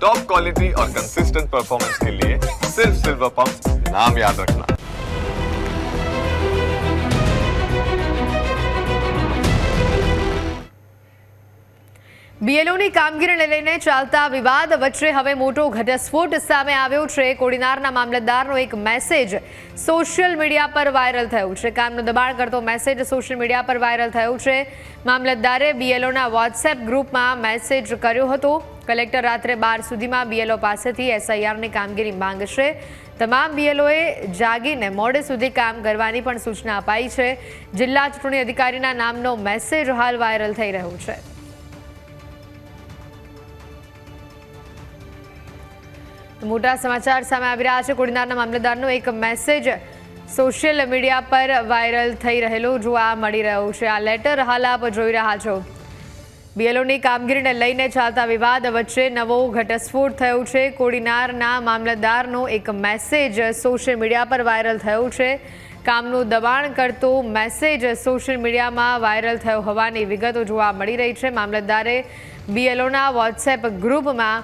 Top quality और consistent performance के लिए सिर्फ सिल्वर पंप नाम याद रखना। બીએલઓની કામગીરીને લઈને ચાલતા વિવાદ વચ્ચે હવે મોટો ઘટસ્ફોટ સામે આવ્યો છે। કોડીનારના મામલતદારનો એક મેસેજ સોશિયલ મીડિયા પર વાયરલ થયો છે। કામનું દબાણ કરતો મેસેજ સોશિયલ મીડિયા પર વાયરલ થયો છે। મામલતદારે બીએલઓના વોટ્સએપ ગ્રુપમાં મેસેજ કર્યો હતો। કલેક્ટર રાત્રે 12 સુધીમાં બીએલઓ પાસેથી એસઆઈઆરની કામગીરી માંગશે। તમામ બીએલઓએ જાગીને મોડે સુધી કામ કરવાની પણ સૂચના અપાઈ છે। જિલ્લા ચૂંટણી અધિકારીના નામનો મેસેજ હાલ વાયરલ થઈ રહ્યો છે। મોટા સમાચાર સામે આવી રહ્યા છે। કોડીનારના મામલતદારનો એક મેસેજ સોશિયલ મીડિયા પર વાયરલ થઈ રહેલો જોવા મળી રહ્યો છે। આ લેટર હાલ આપ જોઈ રહ્યા છો। બીએલઓની કામગીરીને લઈને ચાલતા વિવાદ વચ્ચે નવો ઘટસ્ફોટ થયો છે। કોડીનારના મામલતદારનો એક મેસેજ સોશિયલ મીડિયા પર વાયરલ થયો છે। કામનું દબાણ કરતો મેસેજ સોશિયલ મીડિયામાં વાયરલ થયો હોવાની વિગતો જોવા મળી રહી છે। મામલતદારે બીએલઓના વોટ્સએપ ગ્રુપમાં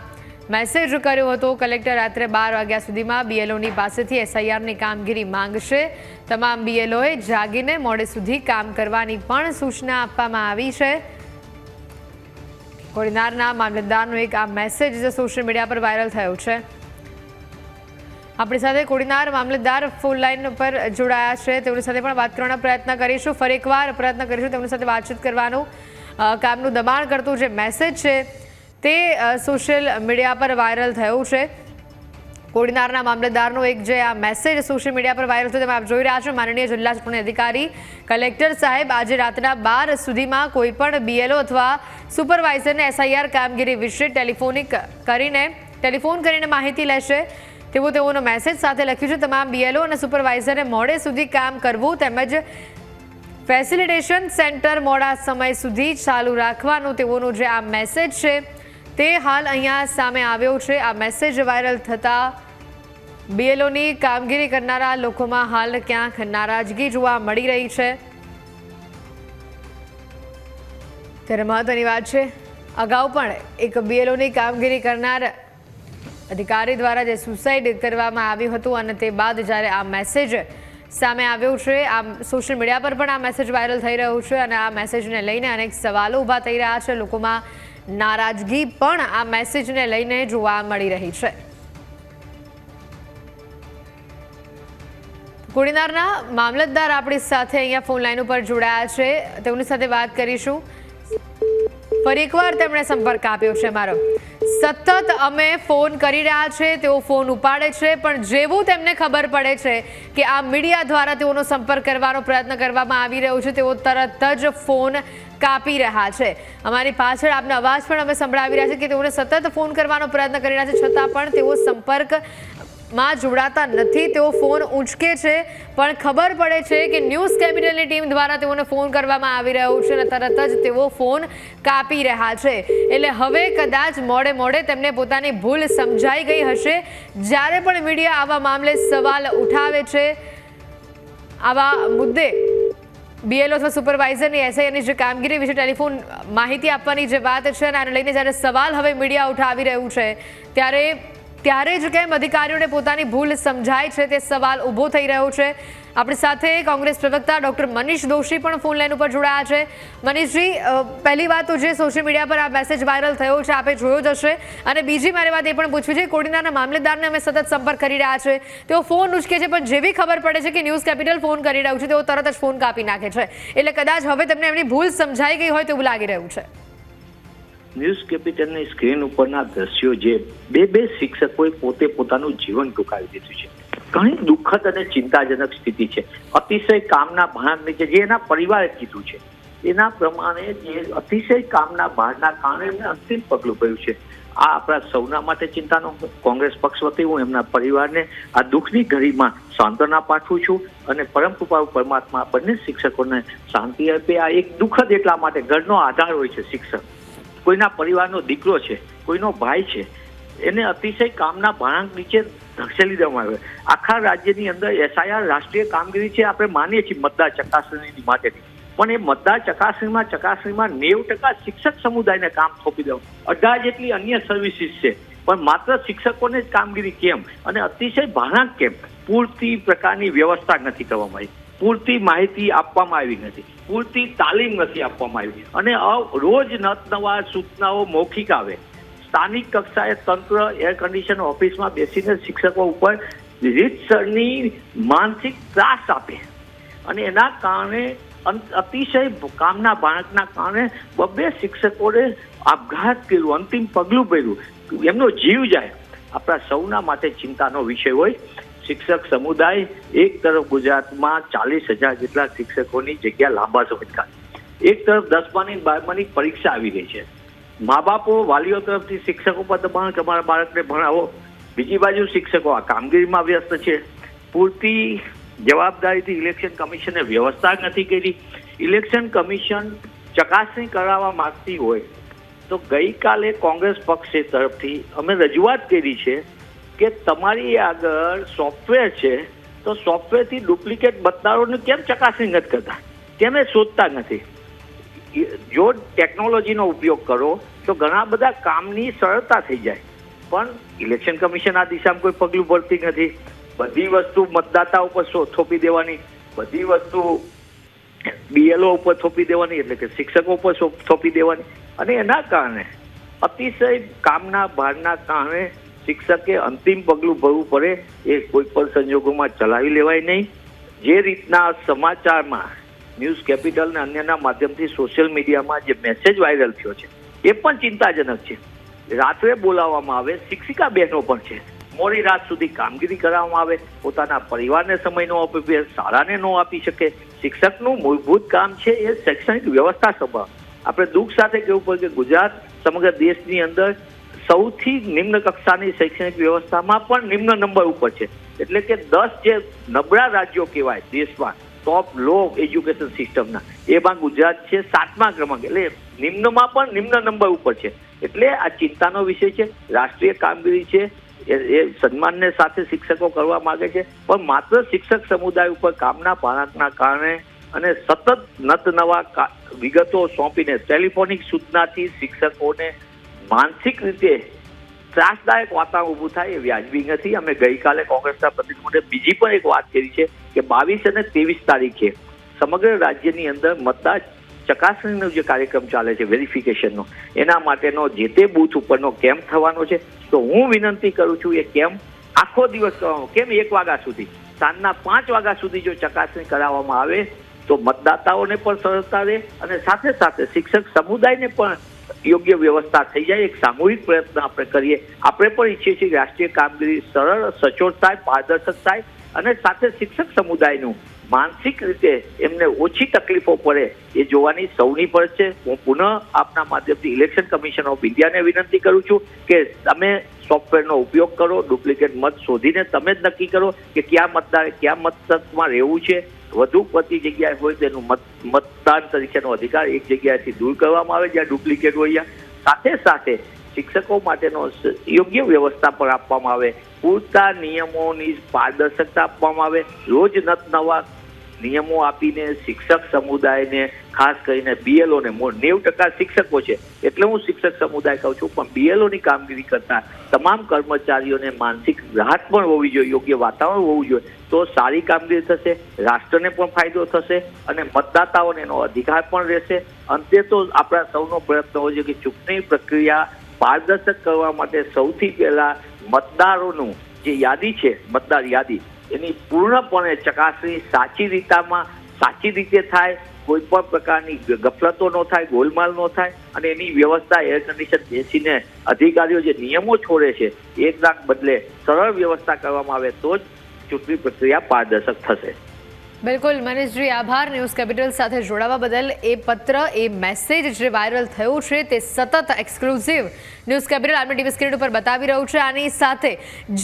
મેસેજ કર્યો હતો। કલેક્ટર રાત્રે 12 વાગ્યા સુધીમાં બીએલઓની પાસેથી એસઆઈઆરની કામગીરી માંગશે। તમામ બીએલઓએ જાગીને મોડે સુધી કામ કરવાની પણ સૂચના આપવામાં આવી છે। કોડીનારના મામલતદારનો એક આ મેસેજ સોશિયલ મીડિયા પર વાયરલ થયો છે। આપણી સાથે કોડીનાર મામલતદાર ફોન લાઈન પર જોડાયા છે। તેમની સાથે પણ વાત કરવાનો પ્રયત્ન કરીશું। ફરી એકવાર પ્રયત્ન કરીશું તેમની સાથે વાતચીત કરવાનો। કામનું દબાણ કરતો જે મેસેજ છે તે સોશિયલ મીડિયા પર વાયરલ થયો છે। કોડીનારના મામલતદારનો એક જે આ મેસેજ સોશિયલ મીડિયા પર વાયરલ થયો તેમાં આપ જોઈ રહ્યા છો। માનનીય જિલ્લા ચૂંટણી અધિકારી કલેક્ટર સાહેબ આજે રાતના 12 સુધીમાં કોઈપણ બીએલઓ અથવા સુપરવાઇઝરને એસઆઈઆર કામગીરી વિશે ટેલિફોન કરીને માહિતી લેશે તેવો તેઓનો મેસેજ સાથે લખ્યું છે। તમામ બીએલઓ અને સુપરવાઇઝરને મોડે સુધી કામ કરવું તેમજ ફેસિલિટેશન સેન્ટર મોડા સમય સુધી ચાલુ રાખવાનું તેઓનો જે આ મેસેજ છે તે હાલ અહીંયા સામે આવ્યો છે। આ મેસેજ વાયરલ થતાં બીએલઓની કામગીરી કરનારા લોકોમાં હાલ ક્યાંક નારાજગી જોવા મળી રહી છે। ત્યારે મહત્વની વાત છે, અગાઉ પણ એક બીએલઓની કામગીરી કરનાર અધિકારી દ્વારા જે સુસાઇડ કરવામાં આવ્યું હતું અને તે બાદ જ્યારે આ મેસેજ સામે આવ્યો છે, આ સોશિયલ મીડિયા પર પણ આ મેસેજ વાયરલ થઈ રહ્યો છે અને આ મેસેજને લઈને અનેક સવાલો ઊભા થઈ રહ્યા છે। લોકોમાં નારાજગી પણ આ મેસેજને લઈને જોવા મળી રહી છે। કોડીનારના મામલતદાર આપણી સાથે અહીંયા ફોન લાઈન ઉપર જોડાયા છે। તેમની સાથે વાત કરીશું। ફરી એકવાર તેમણે સંપર્ક આપ્યો છે મારો। સતત અમે ફોન કરી રહ્યા છે, તેઓ ફોન ઉપાડે છે, પણ જેવું તેમને ખબર પડે છે કે આ મીડિયા દ્વારા તેઓનો સંપર્ક કરવાનો પ્રયત્ન કરવામાં આવી રહ્યો છે તેઓ તરત જ ફોન કાપી રહ્યા છે। અમારી પાછળ આપનો અવાજ પણ અમે સંભળાવી રહ્યા છે કે તેઓને સતત ફોન કરવાનો પ્રયત્ન કરી રહ્યા છે, છતાં પણ તેઓ સંપર્કમાં જોડાતા નથી। તેઓ ફોન ઉંચકે છે પણ ખબર પડે છે કે ન્યૂઝ કેપિટલની ટીમ દ્વારા તેઓને ફોન કરવામાં આવી રહ્યો છે અને તરત જ તેઓ ફોન કાપી રહ્યા છે। એટલે હવે કદાચ મોડે તેમને પોતાની ભૂલ સમજાઈ ગઈ હશે। જ્યારે પણ મીડિયા આવા મામલે સવાલ ઉઠાવે છે, આવા મુદ્દે બીએલઓ અથવા સુપરવાઇઝરની એસઆઈઆરની જે કામગીરી વિશે ટેલિફોન માહિતી આપવાની જે વાત છે અને આને લઈને જ્યારે સવાલ હવે મીડિયા ઉઠાવી રહ્યું છે ત્યારે જ કેમ અધિકારીઓને પોતાની ભૂલ સમજાય છે તે સવાલ ઊભો થઈ રહ્યો છે। આપણી સાથે કોંગ્રેસ પ્રવક્તા ડોક્ટર મનીષ દોશી પણ ફોન લાઈન ઉપર જોડાયા છે। મનીષજી, પહેલી વાત તો જે સોશિયલ મીડિયા પર આ મેસેજ વાયરલ થયો છે આપે જોયો જ હશે, અને બીજી મારી વાત એ પણ પૂછવી છે, કોડીનારના મામલતદારને અમે સતત સંપર્ક કરી રહ્યા છે, તેઓ ફોન ઉચકે છે પણ જેવી ખબર પડે છે કે ન્યૂઝ કેપિટલ ફોન કરી રહ્યું છે તેઓ તરત જ ફોન કાપી નાખે છે। એટલે કદાચ હવે તેમને એમની ભૂલ સમજાઈ ગઈ હોય તેવું લાગી રહ્યું છે। ન્યૂઝ કેપિટલની સ્ક્રીન ઉપરના દ્રશ્યો જે બે શિક્ષકોએ પોતે પોતાનું જીવન ટૂંકાવી દીધું છે, ઘણી દુઃખદ અને ચિંતાજનક સ્થિતિ છે। અતિશય કામના ભાર નીચે જે એના પરિવારે કીધું છે એના પ્રમાણે જે અતિશય કામના ભારના કારણે અંતિમ પગલું ભર્યું છે। આ આપણા સૌના માટે ચિંતાનો કોંગ્રેસ પક્ષ વતી હું એમના પરિવારને આ દુઃખની ઘડીમાં સાંત્વના પાઠવું છું અને પરમ કૃપાળુ પરમાત્મા બંને શિક્ષકોને શાંતિ આપે। આ એક દુઃખદ એટલા માટે ઘરનો આધાર હોય છે શિક્ષક, કોઈના પરિવારનો દીકરો છે, કોઈનો ભાઈ છે, એને અતિશય કામના ભારાંક નીચે ધકેલી દેવામાં આવે। આખા રાજ્યની અંદર એસઆઈઆર રાષ્ટ્રીય કામગીરી છે, આપણે માનીએ છીએ મતદાર ચકાસણી માટેની, પણ એ મતદાર ચકાસણીમાં 90% શિક્ષક સમુદાયને કામ સોંપી દેવું, 18 જેટલી અન્ય સર્વિસીસ છે પણ માત્ર શિક્ષકોને જ કામગીરી કેમ અને અતિશય ભાણાક કેમ? પૂરતી પ્રકારની વ્યવસ્થા નથી કરવામાં આવી, પૂરતી માહિતી આપવામાં આવી નથી, પૂરતી તાલીમ નથી આપવામાં આવી અને રોજ નવા સૂચનાઓ મૌખિક આવે. સ્થાનિક કક્ષાએ તંત્ર એર કન્ડિશન ઓફિસમાં બેસીને શિક્ષકો ઉપર રીતસરની માનસિક ત્રાસ આપે અને એના કારણે અતિશય કામના ભાણકના કારણે 2 શિક્ષકોને આપઘાત કર્યું, અંતિમ પગલું ભર્યું, એમનો જીવ જાય. આપણા સૌના માટે ચિંતાનો વિષય હોય. શિક્ષક સમુદાય એક તરફ ગુજરાતમાં 40,000 જેટલા શિક્ષકોની જગ્યા લાંબા સમય કાઢે, એક તરફ 10માની 12માની પરીક્ષા આવી રહી છે, મા બાપો વાલીઓ તરફથી શિક્ષકો પર દબાણ કે અમારા બાળકને ભણાવો, બીજી બાજુ શિક્ષકો આ કામગીરીમાં વ્યસ્ત છે. પૂરતી જવાબદારીથી ઇલેક્શન કમિશને વ્યવસ્થા નથી કરી. ઇલેક્શન કમિશન ચકાસણી કરાવવા માંગતી હોય તો ગઈકાલે કોંગ્રેસ પક્ષ તરફથી અમે રજૂઆત કરી છે કે તમારી આગળ સોફ્ટવેર છે તો સોફ્ટવેરથી ડુપ્લિકેટ મતદારોને કેમ ચકાસણી નથી કરતા, કેમ એ શોધતા નથી? જો ટેકનોલોજીનો ઉપયોગ કરો તો ઘણા બધા કામની સરળતા થઈ જાય, પણ ઇલેક્શન કમિશન આ દિશામાં કોઈ પગલું ભરતી નથી. બધી વસ્તુ મતદાતા ઉપર થોપી દેવાની, બધી વસ્તુ BLO ઉપર થોપી દેવાની, એટલે કે શિક્ષકો ઉપર થોપી દેવાની અને એના કારણે અતિશય કામના ભારના કારણે શિક્ષકે અંતિમ પગલું ભરવું પડે. એ કોઈ પણ સંજોગોમાં ચલાવી લેવાય નહીં. જે રીતના સમાચારમાં ન્યૂઝ કેપિટલ અને અન્યના માધ્યમથી સોશિયલ મીડિયામાં જે મેસેજ વાયરલ થયો છે એ પણ ચિંતાજનક છે. રાત્રે બોલાવવામાં આવે, શિક્ષિકા બહેનો પણ છે, મોડી રાત સુધી કામગીરી કરાવવામાં આવે, પોતાના પરિવારને સમય ન આપી, શાળાને ન આપી શકે. શિક્ષકનું મૂળભૂત કામ છે એ શૈક્ષણિક વ્યવસ્થા સંભાળ. આપણે દુઃખ સાથે કહેવું પડે કે ગુજરાત સમગ્ર દેશની અંદર સૌથી નિમ્ન કક્ષાની શૈક્ષણિક વ્યવસ્થામાં પણ નિમ્ન નંબર ઉપર છે. એટલે કે 10 જે નબળા રાજ્યો કહેવાય દેશમાં ટોપ લો એજ્યુકેશન સિસ્ટમના, એમાં ગુજરાત છે 7મા ક્રમાંકે, એટલે નિમ્નમાં પણ નિમ્ન નંબર ઉપર છે. એટલે આ ચિંતાનો વિષય છે. રાષ્ટ્રીય કામગીરી છે એ સન્માનને સાથે શિક્ષકો કરવા માંગે છે, પણ માત્ર શિક્ષક સમુદાય ઉપર કામના ભાણકના કારણે અને સતત નવા વિગતો સોંપીને ટેલિફોનિક સૂચનાથી શિક્ષકોને માનસિક રીતે ત્રાસદાયક વાતાવરણ ઊભું થાય એ વ્યાજબી નથી. અમે ગઈકાલે કોંગ્રેસના પ્રતિનિધિઓને બીજી પણ એક વાત કરી છે કે 22 અને 23 તારીખે સમગ્ર રાજ્યની અંદર મતદાર ચકાસણીનો જે કાર્યક્રમ ચાલે છે વેરિફિકેશનનો, એના માટેનો જે તે બૂથ ઉપરનો કેમ્પ થવાનો છે. તો હું વિનંતી કરું છું એ કેમ્પ આખો દિવસ કરવાનો, કેમ 1 વાગ્યા સુધી, સાંજના 5 વાગ્યા સુધી જો ચકાસણી કરાવવામાં આવે તો મતદાતાઓને પણ સરળતા રહે અને સાથે સાથે શિક્ષક સમુદાયને પણ યોગ્ય વ્યવસ્થા થઈ જાય. એક સામૂહિક પ્રયત્ન આપણે કરીએ. આપણે પણ ઈચ્છીએ છીએ કે રાષ્ટ્રીય કામગીરી સરળ, સચોટ થાય, પારદર્શક થાય અને સાથે શિક્ષક સમુદાયનું માનસિક રીતે એમને ઓછી તકલીફો પડે એ જોવાની સૌની ફરજ છે. હું પુનઃ આપના માધ્યમથી ઇલેક્શન કમિશન ઓફ ઇન્ડિયાને વિનંતી કરું છું કે તમે સોફ્ટવેરનો ઉપયોગ કરો, ડુપ્લિકેટ મત શોધીને તમે જ નક્કી કરો કે કયા મતદારે કયા મતદાનમાં રહેવું છે. વધુ પડતી જગ્યાએ હોય તેનું મતદાન તરીકેનો અધિકાર એક જગ્યાએથી દૂર કરવામાં આવે જ્યાં ડુપ્લિકેટ હોય. સાથે સાથે શિક્ષકો માટેનો યોગ્ય વ્યવસ્થા પણ આપવામાં આવે, પૂરતા નિયમોની પારદર્શકતા આપવામાં આવે. રોજ નવા નિયમો આપીને શિક્ષક સમુદાયને, ખાસ કરીને BLO ને, 90% શિક્ષકો છે એટલે હું શિક્ષક સમુદાય કહું છું, પણ BLO ની કામગીરી કરતા તમામ કર્મચારીઓને માનસિક રાહત પણ હોવી જોઈએ, યોગ્ય વાતાવરણ હોવું જોઈએ. તો સારી કામગીરી થશે, રાષ્ટ્રને પણ ફાયદો થશે અને મતદાતાઓને એનો અધિકાર પણ રહેશે. અંતે તો આપણા સૌનો પ્રયત્ન હોય છે કે ચૂંટણી પ્રક્રિયા પારદર્શક કરવા માટે સૌથી પહેલા મતદારોનું જે યાદી છે, મતદાર યાદી, એની પૂર્ણપણે ચકાસણી સાચી રીતે થાય, કોઈ પણ પ્રકારની ગફલતો ન થાય, ગોલમાલ ન થાય અને એની વ્યવસ્થા એર કન્ડિશન બેસીને અધિકારીઓ જે નિયમો છોડે છે એકના બદલે સરળ વ્યવસ્થા કરવામાં આવે તો જ ચૂંટણી પ્રક્રિયા પારદર્શક થશે. બિલકુલ મનીષજી, આભાર ન્યૂઝ કેપિટલ સાથે જોડાવા બદલ. એ પત્ર, એ મેસેજ જે વાયરલ થયો છે તે સતત એક્સક્લુઝિવ ન્યૂઝ કેપિટલ આપણી ટીવી સ્ક્રીન ઉપર બતાવી રહ્યું છે. આની સાથે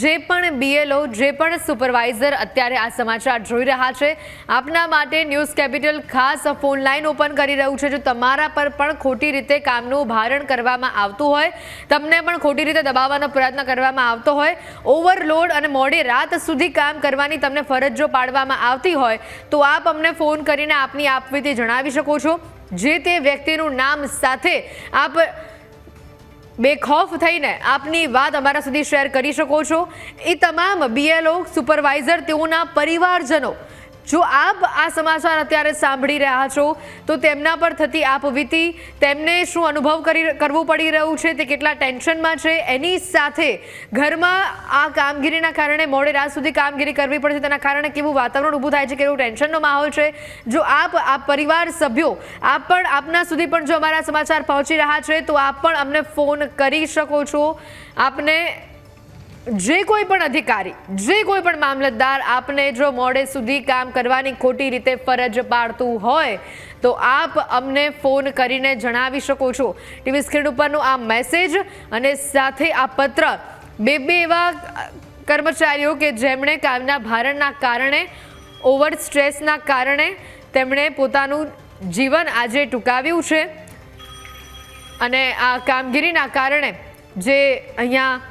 જે પણ BLO, જે પણ સુપરવાઇઝર અત્યારે આ સમાચાર જોઈ રહ્યા છે, આપના માટે ન્યૂઝ કેપિટલ ખાસ ફોન લાઈન ઓપન કરી રહ્યું છે. જો તમારા પર પણ ખોટી રીતે કામનું ભારણ કરવામાં આવતું હોય, તમને પણ ખોટી રીતે દબાવવાનો પ્રયત્ન કરવામાં આવતો હોય, ઓવરલોડ અને મોડી રાત સુધી કામ કરવાની તમને ફરજ જો પાડવામાં આવતી હોય તો આપ અમને ફોન કરીને આપની આપવીતી જણાવી શકો છો. જે તે વ્યક્તિનું નામ સાથે આપ બેખૌફ થઈને આપની વાત અમારા સુધી શેર કરી શકો છો. એ તમામ BLO સુપરવાઇઝર તેઓના પરિવારજનો, જો આપ આ સમાચાર અત્યારે સાંભળી રહ્યા છો તો તેમના પર થતી આપવીતી, તેમને શું અનુભવ કરવું પડી રહ્યું છે, તે કેટલા ટેન્શનમાં છે, એની સાથે ઘરમાં આ કામગીરીના કારણે મોડે રાત સુધી કામગીરી કરવી પડે છે, તેના કારણે કેવું વાતાવરણ ઊભું થાય છે, કેવું ટેન્શનનો માહોલ છે. જો આપ પરિવાર સભ્યો આપ પણ આપના સુધી પણ જો અમારા સમાચાર પહોંચી રહ્યા છે તો આપ પણ અમને ફોન કરી શકો છો. આપને જે કોઈ પણ અધિકારી, જે કોઈ પણ મામલતદાર આપને જો મોડે સુધી કામ કરવાની ખોટી રીતે ફરજ પાડતું હોય તો આપ અમને ફોન કરીને જણાવી શકો છો. ટીવી સ્ક્રીન ઉપરનો આ મેસેજ અને સાથે આ પત્ર બે એવા કર્મચારીઓ કે જેમણે કામના ભારણના કારણે, ઓવર સ્ટ્રેસના કારણે તેમણે પોતાનું જીવન આજે ટૂંકાવ્યું છે અને આ કામગીરીના કારણે જે અહીંયા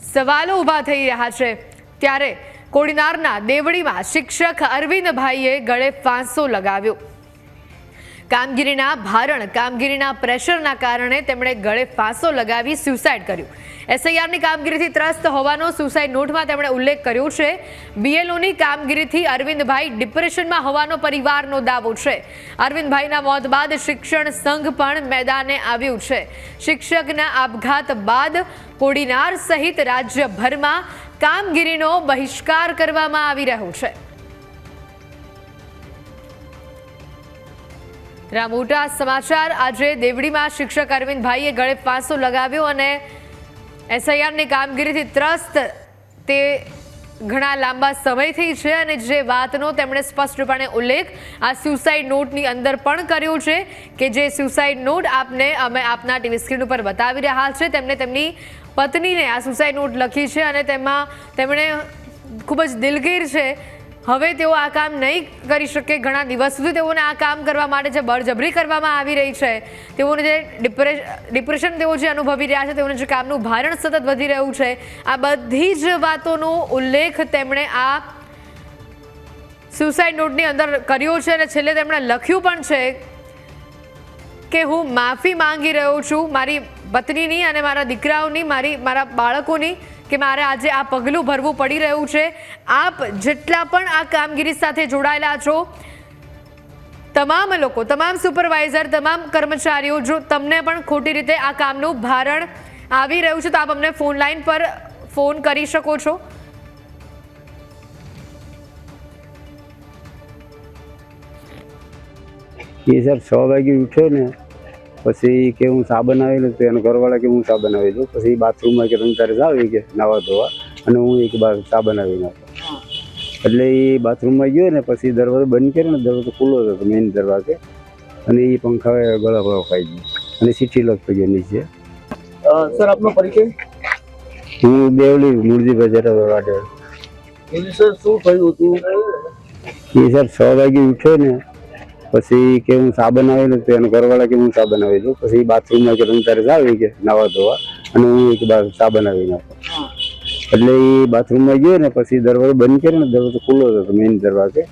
સવાલો ઊભા થઈ રહ્યા છે, ત્યારે કોડીનારના દેવડીમાં શિક્ષક અરવિંદભાઈએ ગળે ફાંસો લગાવ્યો. કામગીરીના ભારણ, કામગીરીના પ્રેશરના કારણે તેમણે ગળે ફાંસો લગાવી સ્યુસાઇડ કર્યું. SIRની કામગીરીથી ત્રસ્ત હોવાનો સુસાઇડ નોટમાં તેમણે ઉલ્લેખ કર્યો છે. BLOની કામગીરીથી અરવિંદભાઈ ડિપ્રેશનમાં હોવાનો પરિવારનો દાવો છે. અરવિંદભાઈના મોત બાદ શિક્ષણ સંઘ પણ મેદાને આવ્યું છે. શિક્ષકના આપઘાત બાદ કોડીનાર સહિત રાજ્યભરમાં કામગીરીનો બહિષ્કાર કરવામાં આવી રહ્યો છે. મોટા સમાચાર. આજે દેવડીમાં શિક્ષક અરવિંદભાઈએ ગળે ફાંસો લગાવ્યો અને SIRની કામગીરીથી ત્રસ્ત તે ઘણા લાંબા સમયથી છે અને જે વાતનો તેમણે સ્પષ્ટપણે ઉલ્લેખ આ સ્યુસાઇડ નોટની અંદર પણ કર્યો છે કે જે સ્યુસાઇડ નોટ આપને અમે આપના ટીવી સ્ક્રીન ઉપર બતાવી રહ્યા છે. તેમને તેમની પત્નીને આ સ્યુસાઇડ નોટ લખી છે અને તેમાં તેમણે ખૂબ જ દિલગીર છે. હવે તેઓ આ કામ નહીં કરી શકે. ઘણા દિવસ સુધી તેઓને આ કામ કરવા માટે જે બળજબરી કરવામાં આવી રહી છે, તેઓને જે ડિપ્રેશન તેઓ જે અનુભવી રહ્યા છે, તેઓને જે કામનું ભારણ સતત વધી રહ્યું છે, આ બધી જ વાતોનો ઉલ્લેખ તેમણે આ સ્યુસાઇડ નોટની અંદર કર્યો છે અને છેલ્લે તેમણે લખ્યું પણ છે કે હું માફી માંગી રહ્યો છું મારી પત્નીની અને મારા દીકરાઓની, મારા બાળકોની, કે મારે આજે આ પગલું ભરવું પડી રહ્યું છે. આપ જેટલા પણ આ કામગીરી સાથે જોડાયેલા છો, તમામ લોકો, તમામ સુપરવાઇઝર, તમામ કર્મચારીઓ, જો તમને પણ ખોટી રીતે આ કામનું ભારણ આવી રહ્યું છે તો આપ અમને ફોન લાઈન પર ફોન કરી શકો છો. સર 6 વાગે ઉઠ્યો ને પછી કે હું ચા બનાવી લઉં તો એનો ઘરવાળા કે હું ચા બનાવી દઉં. પછી બાથરૂમમાં કે તમે તારે જાવ કે નાવા ધોવા અને હું એક બાર ચા બનાવી નાખો. એટલે એ બાથરૂમમાં ગયો ને પછી દરવાજો બંધ કર્યો ને દરવાજો ખુલ્લો હતો મેઇન દરવાજે અને એ પંખા ગળા ખાઈ ગયો અને સીટી લગતો ગયો નીચે. સર આપનો પરિચય? હું દેવલી મૂળજીભાઈ જટાવાડે. સર શું થયું હતું? એ સર 6 વાગે ઉઠ્યો ને પછી કે હું ચા બનાવી લઉં તો એનો ઘરવાળા કે હું ચા બનાવી દઉં. પછી બાથરૂમમાં કે તમે તારે જાવ કે નાવા ધોવા અને હું એક બાર ચા બનાવી નાખો. એટલે એ બાથરૂમમાં ગયો ને પછી દરવાજો બંધ કર્યો ને દરવાજો ખુલ્લો હતો મેઇન દરવાજે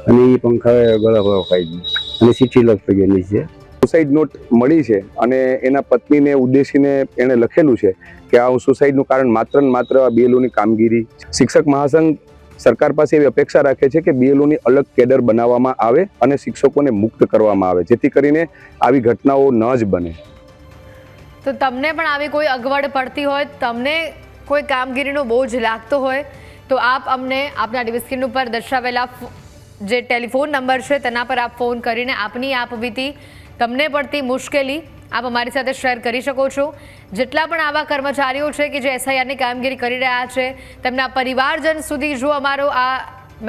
અને એ પંખા ગળા ખાઈ ગયો અને સીટી લગતો ગયો નીચે. સુસાઇડ નોટ મળી છે અને એના પત્નીને ઉદ્દેશીને એણે લખેલું છે કે આ સુસાઇડનું કારણ માત્ર ને માત્ર BLOની કામગીરી. શિક્ષક મહાસંઘ સરકાર પાસે એવી અપેક્ષા રાખે છે કે BLOની અલગ કેડર બનાવવામાં આવે અને શિક્ષકોને મુક્ત કરવામાં આવે જેથી કરીને આવી ઘટનાઓ ન જ બને. તો તમને પણ આવી કોઈ અગવડ પડતી હોય, તમને કોઈ કામગીરીનો બોજ લાગતો હોય તો આપ અમને આપના ટીવી સ્ક્રીન ઉપર દર્શાવેલા જે ટેલિફોન નંબર છે તેના પર આપ ફોન કરીને આપની આપવીતી, તમને પડતી મુશ્કેલી આપ અમારી સાથે શેર કરી શકો છો. જેટલા પણ આવા કર્મચારીઓ છે કે જે SIRની કામગીરી કરી રહ્યા છે, તેમના પરિવારજન સુધી જો અમારો આ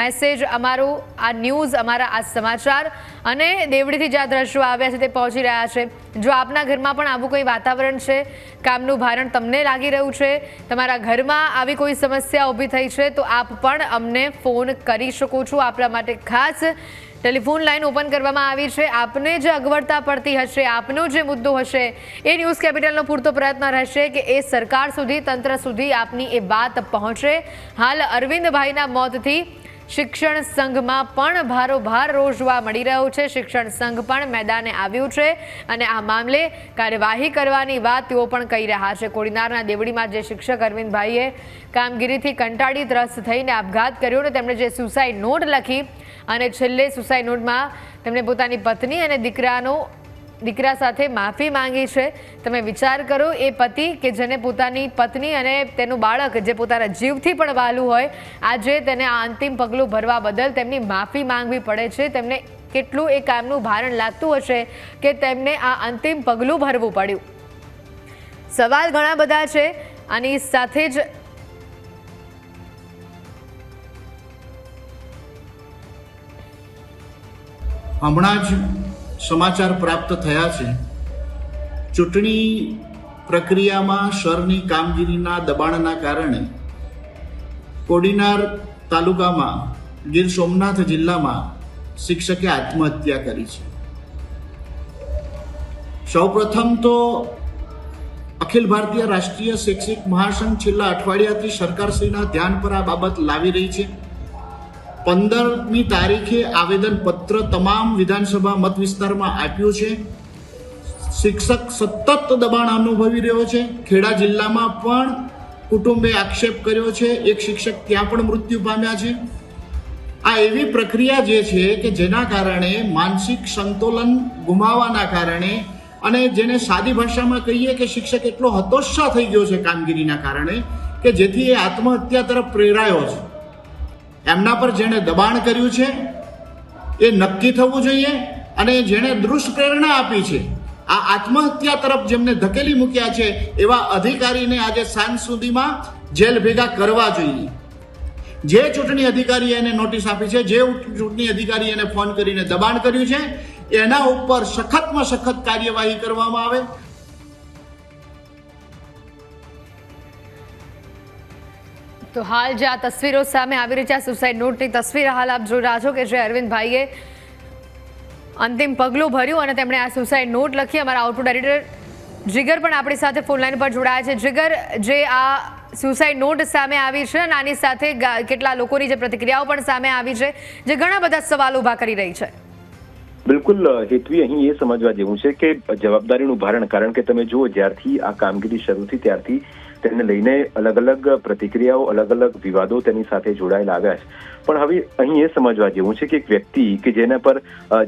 મેસેજ, અમારું આ ન્યૂઝ, અમારા આ સમાચાર અને દેવડીથી જે દ્રશ્યો આવ્યા છે તે પહોંચી રહ્યા છે, જો આપના ઘરમાં પણ આવું કોઈ વાતાવરણ છે, કામનું ભારણ તમને લાગી રહ્યું છે, તમારા ઘરમાં આવી કોઈ સમસ્યા ઊભી થઈ છે તો આપ પણ અમને ફોન કરી શકો છો. આપણા માટે ખાસ ટેલિફોન લાઈન ઓપન કરવામાં આવી છે. આપને જે અગવડતા પડતી હશે, આપનો જે મુદ્દો હશે, એ ન્યૂઝ કેપિટલનો પૂરતો પ્રયત્ન રહેશે કે એ સરકાર સુધી, તંત્ર સુધી આપની એ વાત પહોંચે. હાલ અરવિંદભાઈના મોતથી શિક્ષણ સંઘમાં પણ ભારોભાર રોષ જોવા મળી રહ્યો છે. શિક્ષણ સંઘ પણ મેદાને આવ્યું છે અને આ મામલે કાર્યવાહી કરવાની વાત તેઓ પણ કહી રહ્યા છે. કોડીનારના દેવડીમાં જે શિક્ષક અરવિંદભાઈએ કામગીરીથી કંટાળી ત્રસ્ત થઈને આપઘાત કર્યો અને તેમણે જે સુસાઇડ નોટ લખી અને છેલ્લે સુસાઇડ નોટમાં તેમણે પોતાની પત્ની અને દીકરા સાથે માફી માંગી છે. તમે વિચાર કરો, એ પતિ કે જેને પોતાની પત્ની અને તેનું બાળક જે પોતાના જીવથી પણ વહાલું હોય, આજે તેને આ અંતિમ પગલું ભરવા બદલ તેમની માફી માંગવી પડે છે. તેમને કેટલું એ કામનું ભારણ લાગતું હશે કે તેમને આ અંતિમ પગલું ભરવું પડ્યું. સવાલ ઘણા બધા છે. આની સાથે જ હમણાં જ સમાચાર પ્રાપ્ત થયા છે. ચૂંટણી પ્રક્રિયામાં સરની કામગીરીના દબાણના કારણે કોડીનાર તાલુકામાં ગીર સોમનાથ જિલ્લામાં શિક્ષકે આત્મહત્યા કરી છે. સૌપ્રથમ તો અખિલ ભારતીય રાષ્ટ્રીય શૈક્ષિક મહાસંઘ છેલ્લા અઠવાડિયાથી સરકારશ્રીના ધ્યાન પર આ બાબત લાવી રહી છે. 15મી તારીખે આવેદનપત્ર તમામ વિધાનસભા મત વિસ્તારમાં આપ્યું છે. શિક્ષક સતત દબાણ અનુભવી રહ્યો છે. ખેડા જિલ્લામાં પણ કુટુંબે આક્ષેપ કર્યો છે. એક શિક્ષક ત્યાં પણ મૃત્યુ પામ્યા છે. આ એવી પ્રક્રિયા જે છે કે જેના કારણે માનસિક સંતુલન ગુમાવવાના કારણે, અને જેને સાદી ભાષામાં કહીએ કે શિક્ષક એટલો હતોત્સાહ થઈ ગયો છે કામગીરીના કારણે કે જેથી એ આત્મહત્યા તરફ પ્રેરાયો છે. એમના પર જેણે દબાણ કર્યું છે એ નક્કી થવું જોઈએ, અને જેણે દુષ્પ્રેરણા આપી છે, આ આત્મહત્યા તરફ જેમને ધકેલી મૂક્યા છે, એવા અધિકારીને આજે સાંજ સુધીમાં જેલ ભેગા કરવા જોઈએ. જે ચૂંટણી અધિકારીએ એને નોટિસ આપી છે, જે ચૂંટણી અધિકારીએ એને ફોન કરીને દબાણ કર્યું છે, એના ઉપર સખતમાં સખત કાર્યવાહી કરવામાં આવે. તો હાલ જે આ તસવીરો સામે આવી રહી છે, આ સુસાઇડ નોટની તસવીર હાલ આપ જોઈ રહ્યા છો કે જે અરવિંદભાઈએ અંતિમ પગલું ભર્યું અને તેમણે આ સુસાઇડ નોટ લખી. અમારા આઉટપુટ એડિટર જીગર પણ આપણી સાથે ફોન લાઈન પર જોડાયા છે. જીગર, જે આ સુસાઇડ નોટ સામે આવી છે અને આની સાથે કેટલા લોકોની જે પ્રતિક્રિયાઓ પણ સામે આવી છે, જે ઘણા બધા સવાલો ઊભા કરી રહી છે. બિલકુલ હેતવી, અહીં એ સમજવા જેવું છે કે જવાબદારીનું ભારણ, કારણ કે તમે જુઓ જ્યારથી આ કામગીરી શરૂ થઈ ત્યારથી તેને લઈને અલગ અલગ પ્રતિક્રિયાઓ, અલગ અલગ વિવાદો તેની સાથે જોડાયેલા આવ્યા છે. પણ હવે અહીં એ સમજવા જેવું છે કે એક વ્યક્તિ કે જેના પર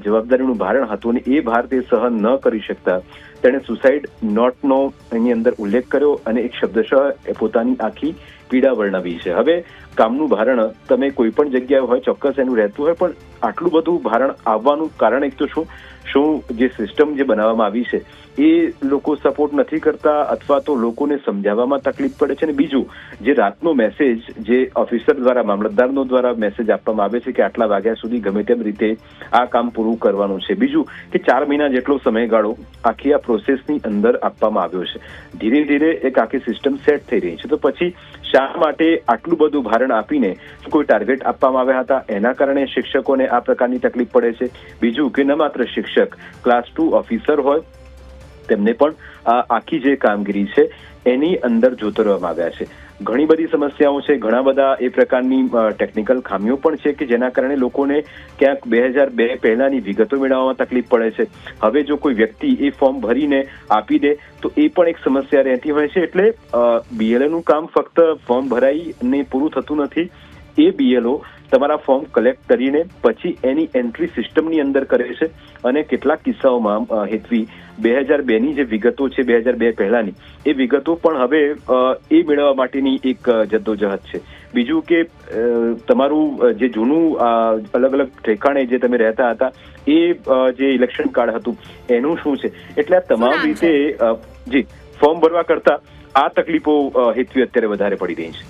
જવાબદારીનું ભારણ હતું અને એ ભાર તે સહન ન કરી શકતા, તેણે સુસાઇડ નોટનો એની અંદર ઉલ્લેખ કર્યો અને એક શબ્દશઃ પોતાની આખી પીડા વર્ણવી છે. હવે કામનું ભારણ તમે કોઈ પણ જગ્યાએ હોય, ચોક્કસ એનું રહેતું હોય, પણ આટલું બધું ભારણ આવવાનું કારણ એક તો શું જે સિસ્ટમ જે બનાવવામાં આવી છે એ લોકો સપોર્ટ નથી કરતા, અથવા તો લોકોને સમજાવવામાં તકલીફ પડે છે. અને બીજું, જે રાતનો મેસેજ જે ઓફિસર દ્વારા, મામલતદારનો દ્વારા મેસેજ આપવામાં આવે છે કે આટલા વાગ્યા સુધી ગમે તેમ રીતે આ કામ પૂરું કરવાનું છે. બીજું કે 4 મહિના જેટલો સમયગાળો આખી આ પ્રોસેસની અંદર આપવામાં આવ્યો છે. ધીરે ધીરે એક આખી સિસ્ટમ સેટ થઈ રહી છે. તો પછી શા માટે આટલું બધું ભારણ આપીને કોઈ ટાર્ગેટ આપવામાં આવ્યા હતા, એના કારણે શિક્ષકોને આ પ્રકારની તકલીફ પડે છે. બીજું કે ન માત્ર શિક્ષક, ક્લાસ 2 ઓફિસર હોય, તેમને પણ આ આખી જે કામગીરી છે એની અંદર જોતરવામાં આવ્યા છે. ઘણી બધી સમસ્યાઓ છે, ઘણા બધા એ પ્રકારની ટેકનિકલ ખામીઓ પણ છે કે જેના કારણે લોકોને ક્યાંક 2002 પહેલાની વિગતો મેળવવામાં તકલીફ પડે છે. હવે જો કોઈ વ્યક્તિ એ ફોર્મ ભરીને આપી દે તો એ પણ એક સમસ્યા રહેતી હોય છે. એટલે બીએલઓનું કામ ફક્ત ફોર્મ ભરાઈને પૂરું થતું નથી. એ બીએલઓ તમારા ફોર્મ કલેક્ટ કરીને પછી એની એન્ટ્રી સિસ્ટમની અંદર કરે છે. અને કેટલાક કિસ્સાઓમાં હેતવી 2002ની જે વિગતો છે, 2002 પહેલાની એ વિગતો પણ હવે એ મેળવવા માટેની એક જદ્દોજહદ છે. બીજું કે તમારું જે જૂનું અલગ અલગ ઠેકાણે જે તમે રહેતા હતા એ જે ઇલેક્શન કાર્ડ હતું એનું શું છે. એટલે આ તમામ રીતે જી ફોર્મ ભરવા કરતા આ તકલીફો હેતવી અત્યારે વધારે પડી રહી છે.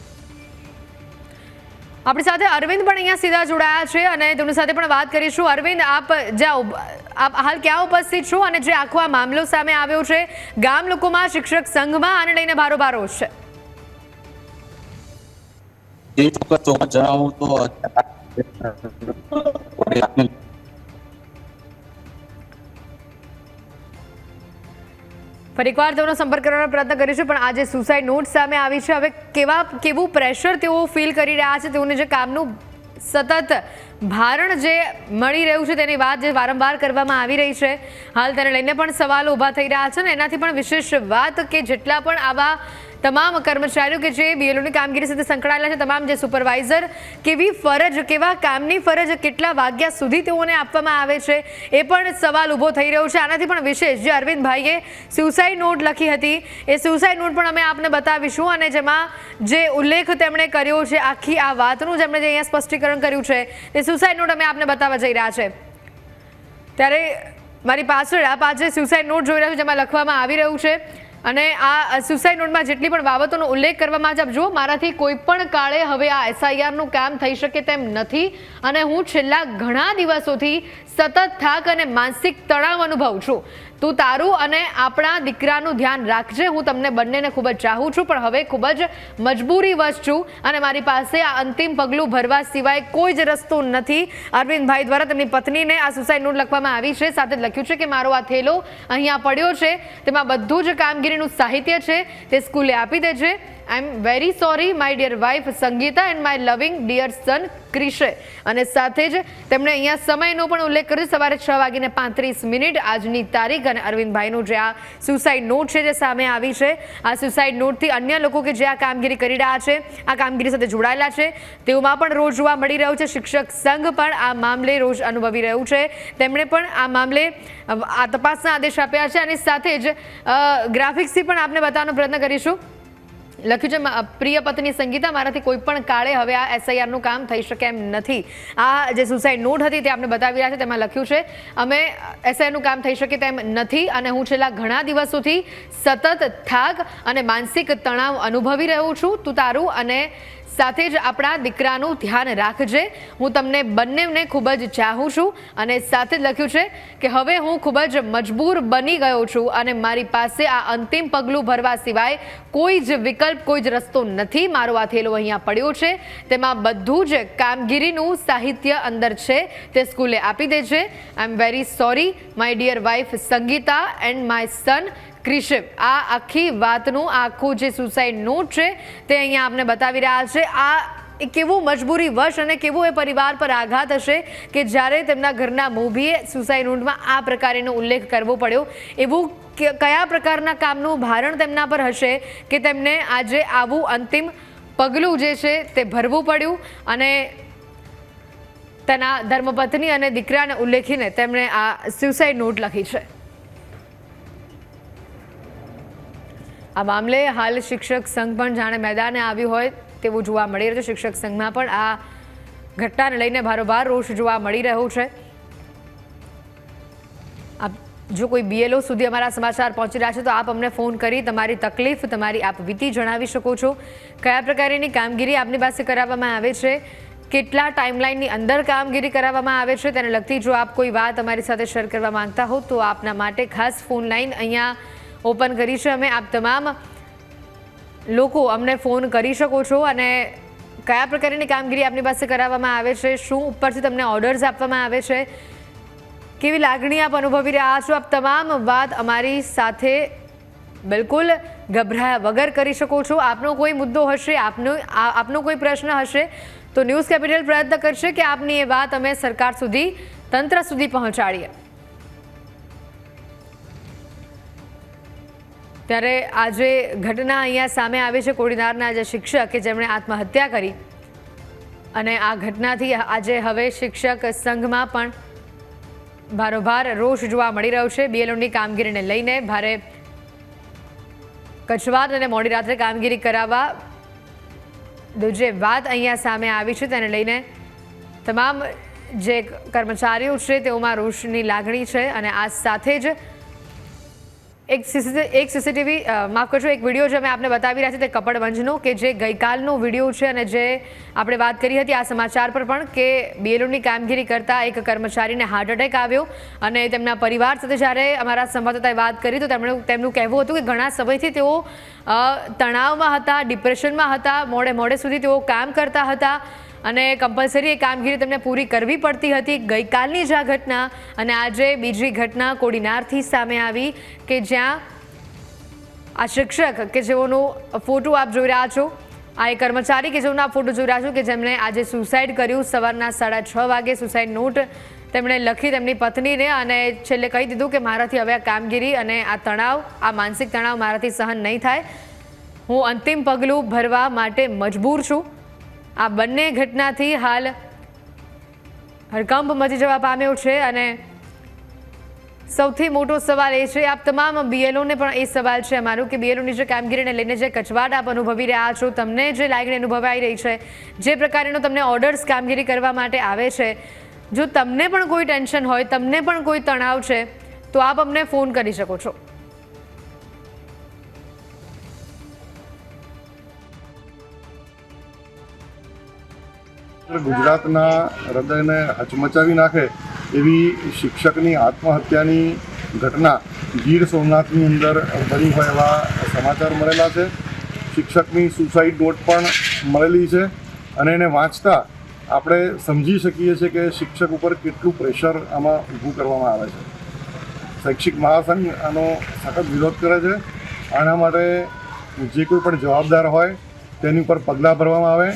આપણી સાથે અરવિંદ પણ અહીંયા સીધા જોડાયા છે અને તેમની સાથે પણ વાત કરીશું. અરવિંદ, આપ હાલ ક્યાં ઉપસ્થિત છો અને જે આખો આ મામલો સામે આવ્યો છે, ગામ લોકોમાં, શિક્ષક સંઘમાં આને લઈને ભારોભાર રોષ છે? જણાવું તો ફરી એકવાર તેઓનો સંપર્ક કરવાનો પ્રયત્ન કરીશું, પણ આજે સુસાઇડ નોટ સામે આવી છે. હવે કેવું પ્રેશર તેઓ ફીલ કરી રહ્યા છે, તેઓને જે કામનું સતત ભારણ જે મળી રહ્યું છે તેની વાત જે વારંવાર કરવામાં આવી રહી છે, હાલ તેને લઈને પણ સવાલો ઊભા થઈ રહ્યા છે. અને એનાથી પણ વિશેષ વાત કે જેટલા પણ આવા તમામ કર્મચારીઓ કે જે બીએલઓની કામગીરી સાથે સંકળાયેલા છે, તમામ જે સુપરવાઇઝર, કેવી ફરજ, કેવા કામની ફરજ, કેટલા વાગ્યા સુધી તેઓને આપવામાં આવે છે, એ પણ સવાલ ઊભો થઈ રહ્યો છે. આનાથી પણ વિશેષ જે અરવિંદભાઈએ સુસાઇડ નોટ લખી હતી, એ સુસાઇડ નોટ પણ અમે આપને બતાવીશું. અને જેમાં જે ઉલ્લેખ તેમણે કર્યો છે, આખી આ વાતનું જેમણે જે અહીંયા સ્પષ્ટીકરણ કર્યું છે, તે સુસાઇડ નોટ અમે આપને બતાવવા જઈ રહ્યા છે. ત્યારે મારી પાછળ આપ આજે સુસાઇડ નોટ જોઈ રહ્યા છો, જેમાં લખવામાં આવી રહ્યું છે. અને આ સુસાઇડ નોટમાં જેટલી પણ બાબતોનો ઉલ્લેખ કરવામાં આવે છે, જો મારાથી કોઈ પણ કાળે હવે આ એસઆઈઆરનું કામ થઈ શકે તેમ નથી, અને હું છેલ્લા ઘણા દિવસોથી સતત થાક અને માનસિક તણાવ અનુભવું છું. તું તારું અને આપણા દીકરાનું ધ્યાન રાખજે. હું તમને બંનેને ખૂબ જ ચાહું છું, પણ હવે ખૂબ જ મજબૂરીવશ છું અને મારી પાસે આ અંતિમ પગલું ભરવા સિવાય કોઈ જ રસ્તો નથી. અરવિંદભાઈ દ્વારા તેમની પત્નીને આ સુસાઇડ નોટ લખવામાં આવી છે. સાથે લખ્યું છે કે મારો આ થેલો અહીંયા પડ્યો છે, તેમાં બધું જ કામગીરીનું સાહિત્ય છે, તે સ્કૂલે આપી દેજે. I am very sorry my dear wife Sangeeta and my loving dear son ક્રિશે. અને સાથે જ તેમણે અહીંયા સમયનો પણ ઉલ્લેખ કર્યો, સવારે 6:35 આજની તારીખ. અને અરવિંદભાઈનું જે આ સુસાઇડ નોટ છે જે સામે આવી છે, આ સુસાઇડ નોટથી અન્ય લોકો કે જે આ કામગીરી કરી રહ્યા છે, આ કામગીરી સાથે જોડાયેલા છે, તેઓમાં પણ રોજ જોવા મળી રહ્યું છે. શિક્ષક સંઘ પણ આ મામલે રોજ અનુભવી રહ્યું છે. તેમણે પણ આ મામલે આ તપાસના આદેશ આપ્યા છે. અને સાથે જ ગ્રાફિક્સથી પણ આપને બતાવવાનો પ્રયત્ન કરીશું. લખ્યું છે, પ્રિય પત્ની સંગીતા, મારાથી કોઈ પણ કાળે હવે આ એસઆઈઆરનું કામ થઈ શકે એમ નથી. આ જે સુસાઇડ નોટ હતી તે આપણે બતાવી રહ્યા છે, તેમાં લખ્યું છે, અમે એસઆઈઆરનું કામ થઈ શકે તેમ નથી, અને હું છેલ્લા ઘણા દિવસોથી સતત થાક અને માનસિક તણાવ અનુભવી રહ્યો છું. તું તારું અને સાથે જ આપણા દીકરાનું ધ્યાન રાખજે. હું તમને બંનેને ખૂબ જ ચાહું છું. અને સાથે જ લખ્યું છે કે હવે હું ખૂબ જ મજબૂર બની ગયો છું અને મારી પાસે આ અંતિમ પગલું ભરવા સિવાય કોઈ જ વિકલ્પ, કોઈ જ રસ્તો નથી. મારો આ થેલો અહીંયા પડ્યો છે, તેમાં બધું જ કામગીરીનું સાહિત્ય અંદર છે, તે સ્કૂલે આપી દેજે. I am very sorry my dear wife Sangeeta and my son ક્રિશે. આ આખી વાતનું આખું જે સુસાઇડ નોટ છે તે અહીંયા આપને બતાવી રહ્યા છે. આ કેવું મજબૂરી વશ અને કેવો એ પરિવાર પર આઘાત હશે કે જ્યારે તેમના ઘરના મોભીએ સુસાઇડ નોટમાં આ પ્રકારેનો ઉલ્લેખ કરવો પડ્યો. એવું કયા પ્રકારના કામનું ભારણ તેમના પર હશે કે તેમને આજે આવું અંતિમ પગલું જે છે તે ભરવું પડ્યું. અને તેના ધર્મપત્ની અને દીકરાને ઉલ્લેખીને તેમણે આ સુસાઇડ નોટ લખી છે. આ મામલે હાલ શિક્ષક સંઘ પણ જાણે મેદાને આવ્યું હોય તેવું જોવા મળી રહ્યું છે. શિક્ષક સંઘમાં પણ આ ઘટનાને લઈને ભારોભાર રોષ જોવા મળી રહ્યો છે. જો કોઈ બીએલઓ સુધી અમારા સમાચાર પહોંચી રહ્યા છે તો આપ અમને ફોન કરી તમારી તકલીફ, તમારી આપ વીતી જણાવી શકો છો. કયા પ્રકારની કામગીરી આપની પાસે કરાવવામાં આવે છે, કેટલા ટાઈમલાઈનની અંદર કામગીરી કરાવવામાં આવે છે, તેને લગતી જો આપ કોઈ વાત અમારી સાથે શેર કરવા માંગતા હો તો આપના માટે ખાસ ફોન લાઈન અહીંયા ઓપન કરી છે અમે. આપ તમામ લોકો અમને ફોન કરી શકો છો. અને કયા પ્રકારની કામગીરી આપની પાસે કરાવવામાં આવે છે, શું ઉપરથી તમને ઓર્ડર્સ આપવામાં આવે છે, કેવી લાગણી આપ અનુભવી રહ્યા છો, આપ તમામ વાત અમારી સાથે બિલકુલ ગભરાયા વગર કરી શકો છો. આપનો કોઈ મુદ્દો હશે, આપનો કોઈ પ્રશ્ન હશે તો ન્યૂઝ કેપિટલ પ્રયત્ન કરશે કે આપની એ વાત અમે સરકાર સુધી, તંત્ર સુધી પહોંચાડીએ. ત્યારે આજે ઘટના અહીંયા સામે આવી છે કોડીનારના જે શિક્ષક કે જેમણે આત્મહત્યા કરી. અને આ ઘટનાથી આજે હવે શિક્ષક સંઘમાં પણ ભારોભાર રોષ જોવા મળી રહ્યો છે. બીએલઓની કામગીરીને લઈને ભારે કચવાટ અને મોડી રાત્રે કામગીરી કરાવવા જે વાત અહીંયા સામે આવી છે તેને લઈને તમામ જે કર્મચારીઓ છે તેઓમાં રોષની લાગણી છે. અને આ સાથે જ એક સીસીટીવી માફ કરજો, એક વિડીયો જે અમે આપને બતાવી રહ્યા છીએ તે કપડવંજનો કે જે ગઈકાલનો વિડીયો છે. અને જે આપણે વાત કરી હતી આ સમાચાર પર પણ કે બીએલઓની કામગીરી કરતા એક કર્મચારીને હાર્ટ એટેક આવ્યો. અને તેમના પરિવાર સાથે જ્યારે અમારા સંવાદદાતાએ વાત કરી તો તેમનું કહેવું હતું કે ઘણા સમયથી તેઓ તણાવમાં હતા, ડિપ્રેશનમાં હતા, મોડે સુધી તેઓ કામ કરતા હતા અને કમ્પલસરી એ કામગીરી તેમને પૂરી કરવી પડતી હતી. ગઈકાલની જ આ ઘટના અને આજે બીજી ઘટના કોડીનારથી સામે આવી કે જ્યાં આ શિક્ષક કે જેઓનો ફોટો આપ જોઈ રહ્યા છો આ એક કર્મચારી કે જેમના ફોટો જોઈ રહ્યા છો કે જેમણે આજે સુસાઇડ કર્યું, સવારના 6:30 વાગે સુસાઇડ નોટ તેમણે લખી તેમની પત્નીને અને છેલ્લે કહી દીધું કે મારાથી હવે આ કામગીરી અને આ તણાવ, આ માનસિક તણાવ મારાથી સહન નહીં થાય, હું અંતિમ પગલું ભરવા માટે મજબૂર છું. આ બંને ઘટનાથી હાલ હડકંપ મચી જવા પામ્યો છે અને સૌથી મોટો સવાલ એ છે, આપ તમામ બીએલઓને પણ એ સવાલ છે અમારું કે બીએલઓની જે કામગીરીને લઈને જે કચવાટ આપ અનુભવી રહ્યા છો, તમને જે લાગણી અનુભવાઈ રહી છે, જે પ્રકારનો તમને ઓર્ડર્સ કામગીરી કરવા માટે આવે છે, જો તમને પણ કોઈ ટેન્શન હોય, તમને પણ કોઈ તણાવ છે તો આપ અમને ફોન કરી શકો છો. ગુજરાતના હૃદયને હચમચાવી નાખે એવી શિક્ષકની આત્મહત્યાની ઘટના ગીર સોમનાથની અંદર બની હોય એવા સમાચાર મળેલા છે. શિક્ષકની સુસાઇડ નોટ પણ મળેલી છે અને એને વાંચતા આપણે સમજી શકીએ છીએ કે શિક્ષક ઉપર કેટલું પ્રેશર આમાં ઊભું કરવામાં આવે છે. શૈક્ષિક મહાસંઘ આનો સખત વિરોધ કરે છે. આના માટે જે કોઈ પણ જવાબદાર હોય તેની ઉપર પગલાં ભરવામાં આવે.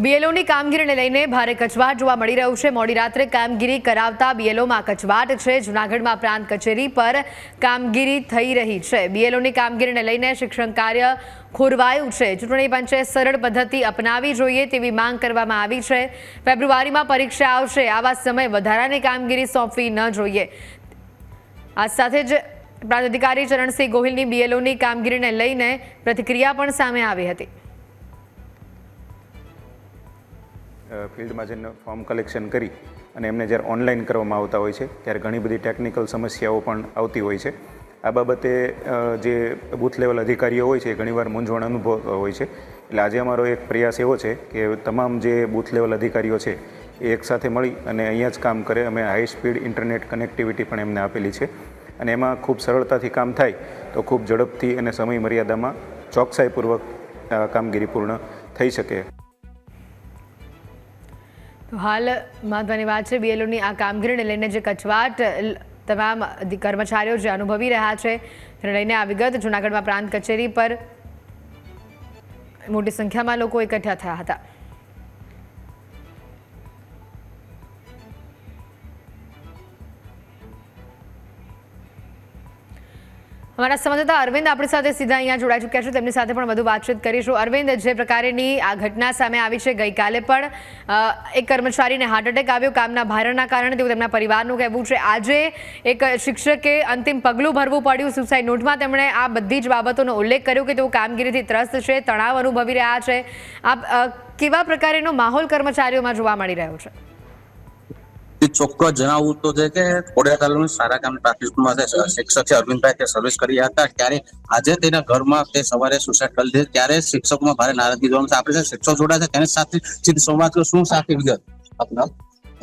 બીએલઓની કામગીરીને લઈને ભારે કચવાટ જોવા મળી રહ્યું છે. મોડી રાત્રે કામગીરી કરાવતા બીએલઓમાં કચવાટ છે. જૂનાગઢમાં પ્રાંત કચેરી પર કામગીરી થઈ રહી છે. બીએલઓની કામગીરીને લઈને શિક્ષણ કાર્ય ખોરવાયું છે. ચૂંટણી પંચે સરળ પદ્ધતિ અપનાવી જોઈએ તેવી માંગ કરવામાં આવી છે. ફેબ્રુઆરીમાં પરીક્ષા આવશે, આવા સમયે વધારાની કામગીરી સોંપવી ન જોઈએ. આ સાથે જ પ્રાંત અધિકારી ચરણસિંહ ગોહિલની બીએલઓની કામગીરીને લઈને પ્રતિક્રિયા પણ સામે આવી હતી. ફિલ્ડમાં જઈને ફોર્મ કલેક્શન કરી અને એમને જ્યારે ઓનલાઈન કરવામાં આવતા હોય છે ત્યારે ઘણી બધી ટેકનિકલ સમસ્યાઓ પણ આવતી હોય છે. આ બાબતે જે બૂથ લેવલ અધિકારીઓ હોય છે એ ઘણીવાર મૂંઝવણ અનુભવતા હોય છે. એટલે આજે અમારો એક પ્રયાસ એવો છે કે તમામ જે બૂથ લેવલ અધિકારીઓ છે એ એકસાથે મળી અને અહીંયા જ કામ કરે. અમે હાઈ સ્પીડ ઇન્ટરનેટ કનેક્ટિવિટી પણ એમને આપેલી છે અને એમાં ખૂબ સરળતાથી કામ થાય તો ખૂબ ઝડપથી અને સમય મર્યાદામાં ચોકસાઈપૂર્વક કામગીરી પૂર્ણ થઈ શકે. તો હાલ મહત્વની વાત છે, બીએલઓની આ કામગીરીને લઈને જે કચવાટ તમામ કર્મચારીઓ જે અનુભવી રહ્યા છે તેને લઈને આ વિગત જૂનાગઢમાં પ્રાંત કચેરી પર મોટી સંખ્યામાં લોકો એકઠા થયા હતા. અમારા સંવાદદાતા અરવિંદ આપણી સાથે સીધા અહીંયા જોડાઈ ચૂક્યા છે, તેમની સાથે પણ વધુ વાતચીત કરીશું. અરવિંદ, જે પ્રકારની આ ઘટના સામે આવી છે, ગઈકાલે પણ એક કર્મચારીને હાર્ટ એટેક આવ્યો કામના ભારના કારણે, તેવું તેમના પરિવારનું કહેવું છે. આજે એક શિક્ષકે અંતિમ પગલું ભરવું પડ્યું. સુસાઇડ નોટમાં તેમણે આ બધી જ બાબતોનો ઉલ્લેખ કર્યો કે તેઓ કામગીરીથી ત્રસ્ત છે, તણાવ અનુભવી રહ્યા છે. આ કેવા પ્રકારનો માહોલ કર્મચારીઓમાં જોવા મળી રહ્યો છે? ચોક્કસ જણાવવું તો છે કે ખોડિયાર તાલુકાની સારા કામ પ્રાથમિક સ્કૂલમાં શિક્ષક છે અરવિંદભાઈ, તે સર્વિસ કરી હતા. ત્યારે આજે તેના ઘરમાં તે સવારે સુસાઇડ કરી દીધી. ત્યારે શિક્ષકોમાં ભારે નારાજગી જોવા મળશે. આપણે શિક્ષકો જોડા છે તેની સાથે સીધી સંવાદ કરો. શું સાથે વિગત આપના?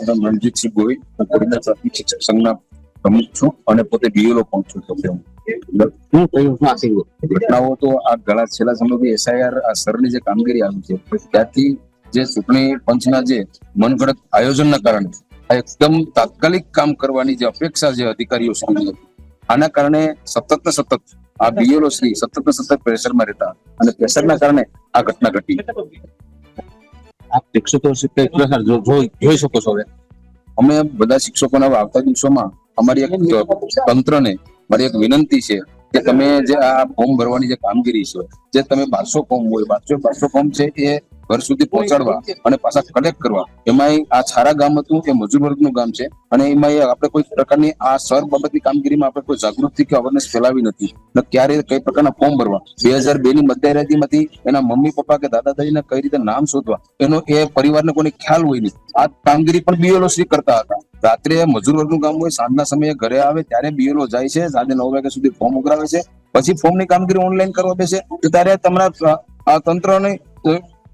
રણજીતસિંહ ગોહિલ, ખોડિયાર પ્રાથમિક શિક્ષક સંઘના પ્રમુખ છું અને પોતે બીએલઓ પણ છું. શું થયું આખી ઘટનાઓ તો આ ઘણા છેલ્લા સમયથી એસઆઈઆર સરની જે કામગીરી આવી છે ત્યારથી જે ચૂંટણી પંચના જે મનગઢત આયોજનના કારણે એકદમ તાત્કાલિક કામ કરવાની જે અપેક્ષા જે અધિકારીઓ સામે, આના કારણે સતત ને સતત આ બીએલઓ શ્રી સતત ને સતત પ્રેશરમાં રહેતા અને પ્રેશરના કારણે આ ઘટના ઘટી. આપ શિક્ષકો જોઈ શકો છો. હવે અમે બધા શિક્ષકોના આવતા દિવસોમાં અમારી એક તંત્રને મારી એક વિનંતી છે કે તમે જે આ ફોર્મ ભરવાની જે કામગીરી છે, જે તમે 1200 ફોર્મ હોય, 1200 ફોર્મ છે એ ઘર સુધી પહોંચાડવા અને પાછા કલેક્ટ કરવા. એમાં આ છારા ગામ હતું, એ મજૂર વર્ગનું ગામ છે અને એમાં આપણે કોઈ પ્રકારની આ સર બાબતની કામગીરીમાં આપણે કોઈ જાગૃતિ કે અવેરનેસ ફેલાવી નથી. ક્યારે કઈ પ્રકારના ફોર્મ ભરવા, 2002 ની મતદાર યાદીમાંથી એના મમ્મી પપ્પા કે દાદા દાદીને કઈ રીતે નામ શોધવા એનો એ પરિવારને કોઈ ખ્યાલ હોય નહીં. આ કામગીરી પણ બીએલઓ શ્રી કરતા હતા. રાત્રે મજૂર વર્ગનું કામ હોય, સાંજના સમયે ઘરે આવે ત્યારે બીએલઓ જાય છે, સાંજે 9 વાગ્યા સુધી ફોર્મ ઉઘરાવે છે, પછી ફોર્મની કામગીરી ઓનલાઈન કરવા બેસે તો ત્યારે તમારા આ તંત્રને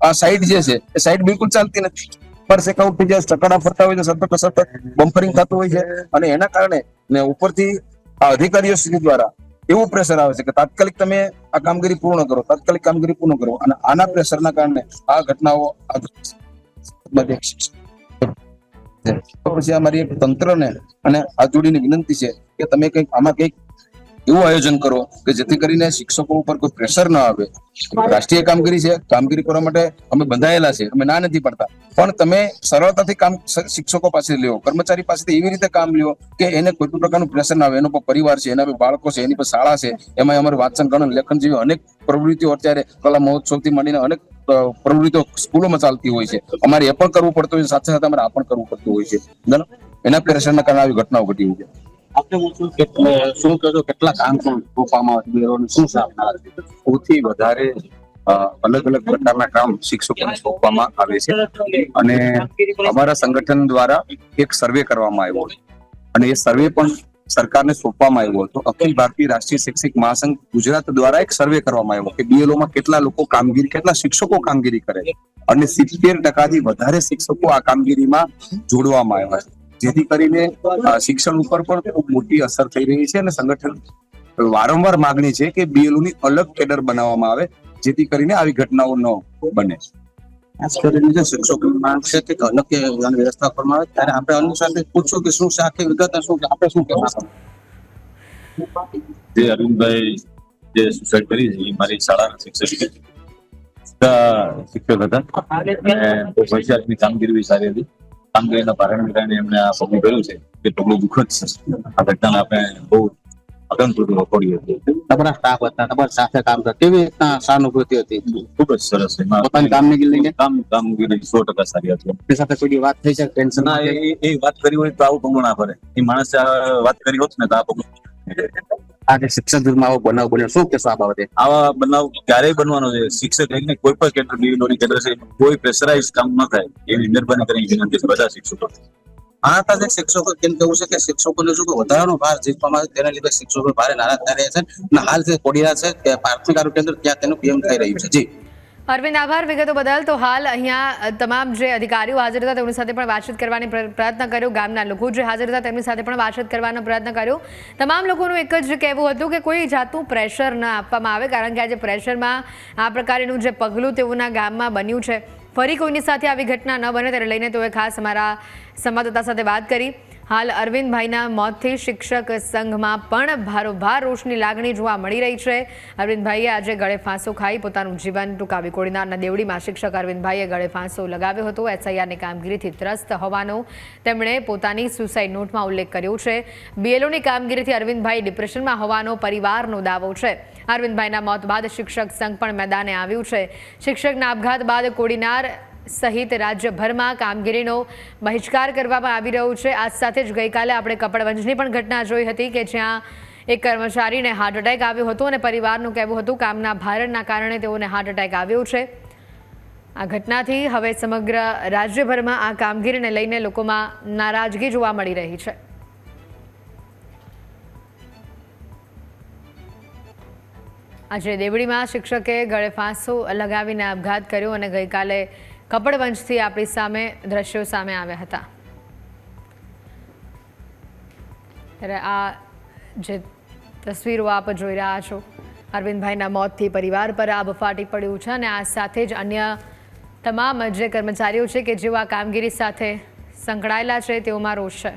આ સાઇટ જે છે એ સાઇટ બિલકુલ ચાલતી નથી. પર સેકઆઉટ થઈ જાય, ચકડા ફરતા હોય છે, સતત બમ્પરિંગ થતું હોય છે અને એના કારણે ને ઉપરથી આ અધિકારીઓ શ્રી દ્વારા એવું પ્રેશર આવે છે કે તાત્કાલિક તમે આ કામગીરી પૂર્ણ કરો, તાત્કાલિક કામગીરી પૂર્ણ કરો. અને આના પ્રેશરના કારણે આ ઘટનાઓ પછી અમારી એક તંત્રને અને હાથ જોડીની વિનંતી છે કે તમે કંઈક આમાં કંઈક એવું આયોજન કરો કે જેથી કરીને શિક્ષકો ઉપર કોઈ પ્રેશર ન આવે. રાષ્ટ્રીય કામગીરી છે, કામગીરી કરવા માટે અમે બંધાયેલા છે, અમે ના નથી પડતા, પણ તમે સરળતાથી કામ શિક્ષકો પાસે લ્યો, કર્મચારી પાસેથી એવી રીતે કામ લ્યો કે એને કોઈ પણ પ્રકારનું પ્રેશર ના આવે. એનો પર પરિવાર છે, એના પર બાળકો છે, એની પર શાળા છે, એમાં અમારે વાંચન ગણન લેખન જેવી અનેક પ્રવૃત્તિઓ અત્યારે કલા મહોત્સવથી માંડીને અનેક પ્રવૃત્તિઓ સ્કૂલોમાં ચાલતી હોય છે. અમારે એ પણ કરવું પડતું હોય છે, સાથે સાથે અમારે આ પણ કરવું પડતું હોય છે. એના પ્રેશરના કારણે આવી ઘટનાઓ ઘટી હોય છે. આપણે શું કહેશો, કેટલા કામ સોંપવામાં આવે, શું સૌથી વધારે અલગ અલગ પ્રકારના કામ શિક્ષકોને સોંપવામાં આવે છે? અને અમારા સંગઠન દ્વારા એક સર્વે કરવામાં આવ્યો અને એ સર્વે પણ સરકારને સોંપવામાં આવ્યો હતો. અખિલ ભારતીય રાષ્ટ્રીય શૈક્ષિક મહાસંઘ ગુજરાત દ્વારા એક સર્વે કરવામાં આવ્યો કે BLO માં કેટલા લોકો કામગીરી, કેટલા શિક્ષકો કામગીરી કરે છે, અને 70% વધારે શિક્ષકો આ કામગીરીમાં જોડવામાં આવ્યા છે. જેથી કરીને શિક્ષણ ઉપર પણ ખૂબ મોટી અસર થઈ રહી છે અને સંગઠન વારંવાર માગણી છે કે BLO ની અલગ કેડર બનાવવામાં આવે જેથી કરીને આવી ઘટનાઓ ન બને. ખાસ કરીને જે શિક્ષકો માંગ છે કે અલગ વ્યવસ્થા કરવામાં આવે ત્યારે આપણે અન્ય સાથે પૂછો કે શું છે આખી વિગત, શું આપણે શું કહેવા? જે અરવિંદભાઈ જે સુસાઇડ કરી છે એ મારી શાળાના શિક્ષક હતા અને બહુ હોશિયારની કામગીરી સારી હતી. કામગીરીના કારણે એમને આ પગલું કર્યું છે કે પગલું દુઃખદ છે. આ ઘટનાને આપણે બહુ અગનપૂર્વક વખોડી હતી. તમારા સ્ટાફ હતા, તમારી સાથે કામ કરતા, કેવી રીતના સહાનુભૂતિ હતી? ખૂબ જ સરસ છે. પોતાની કામગીરી લઈને કામગીરી 100% સારી હતી. એની સાથે કોઈ વાત થઈ છે? ટેન્શન ના, એ વાત કરી હોય તો આવું પગલું ના ભરે. એ માણસે વાત કરી હોત ને તો આ પગલું. આજે શિક્ષક દિનમાં આવો બનાવ બન્યો, શું કહેશો આ બાબતે? આવા બનાવ ક્યારેય બનવાનો છે. શિક્ષક એકને કોઈ પણ કેડર BLOની કેડર છે, કોઈ પ્રેશરાઇઝ કામ ન થાય એવી મહેરબાની કરીને વિનંતી છે બધા શિક્ષકો. આ હતા શિક્ષકો. કેમ કેવું છે કે શિક્ષકોને જો વધારાનો ભાર જીતવામાં આવે તેના લીધે શિક્ષકો ભારે નારાજ થઈ રહ્યા છે અને હાલ જે કોડિયા છે કે પ્રાથમિક આરોગ્ય કેન્દ્ર ત્યાં તેનું PM થઈ રહ્યું છે. જી અરવિંદ, આભાર વિગતો બદલ. તો હાલ અહીંયા તમામ જે અધિકારીઓ હાજર હતા તેમની સાથે પણ વાતચીત કરવાની પ્રયત્ન કર્યો. ગામના લોકો જે હાજર હતા તેમની સાથે પણ વાતચીત કરવાનો પ્રયત્ન કર્યો. તમામ લોકોનું એક જ કહેવું હતું કે કોઈ જાતનું પ્રેશર ન આપવામાં આવે, કારણ કે આજે પ્રેશરમાં આ પ્રકારનું જે પગલું તેઓના ગામમાં બન્યું છે, ફરી કોઈની સાથે આવી ઘટના ન બને તેને લઈને તેઓએ ખાસ અમારા સંવાદદાતા સાથે વાત કરી. હાલ અરવિંદભાઈના મોતથી શિક્ષક સંઘમાં પણ ભારોભાર રોષની લાગણી જોવા મળી રહી છે. અરવિંદભાઈએ આજે ગળે ફાંસો ખાઈ પોતાનું જીવન ટૂંકાવી. કોડીનારના દેવડીમાં શિક્ષક અરવિંદભાઈએ ગળે ફાંસો લગાવ્યો હતો. SIRની કામગીરીથી ત્રસ્ત હોવાનો તેમણે પોતાની સુસાઇડ નોટમાં ઉલ્લેખ કર્યો છે. BLOની કામગીરીથી અરવિંદભાઈ ડિપ્રેશનમાં હોવાનો પરિવારનો દાવો છે. અરવિંદભાઈના મોત બાદ શિક્ષક સંઘ પણ મેદાને આવ્યું છે. શિક્ષકના આપઘાત બાદ કોડીનાર સહિત રાજ્યભરમાં કામગીરીનો બહિષ્કાર કરવામાં આવી રહ્યો છે. આ સાથે જ ગઈકાલે આપણે કપડવંજની પણ ઘટના જોઈ હતી કે જ્યાં એક કર્મચારીને હાર્ટ એટેક આવ્યો હતો અને પરિવારનું કહેવું હતું કામના ભારણના કારણે તેઓને હાર્ટ એટેક આવ્યો છે. આ ઘટનાથી હવે સમગ્ર રાજ્યભરમાં આ કામગીરીને લઈને લોકોમાં નારાજગી જોવા મળી રહી છે. આજે દેવડીમાં શિક્ષકે ગળે ફાંસો લગાવીને આપઘાત કર્યો અને ગઈકાલે કપડવંજથી આપણી સામે દ્રશ્યો સામે આવ્યા હતા. ત્યારે આ જે તસવીરો આપ જોઈ રહ્યા છો, અરવિંદભાઈના મોતથી પરિવાર પર આબ ફાટી પડ્યું છે અને આ સાથે જ અન્ય તમામ જે કર્મચારીઓ છે કે જેઓ આ કામગીરી સાથે સંકળાયેલા છે તેઓમાં રોષ છે.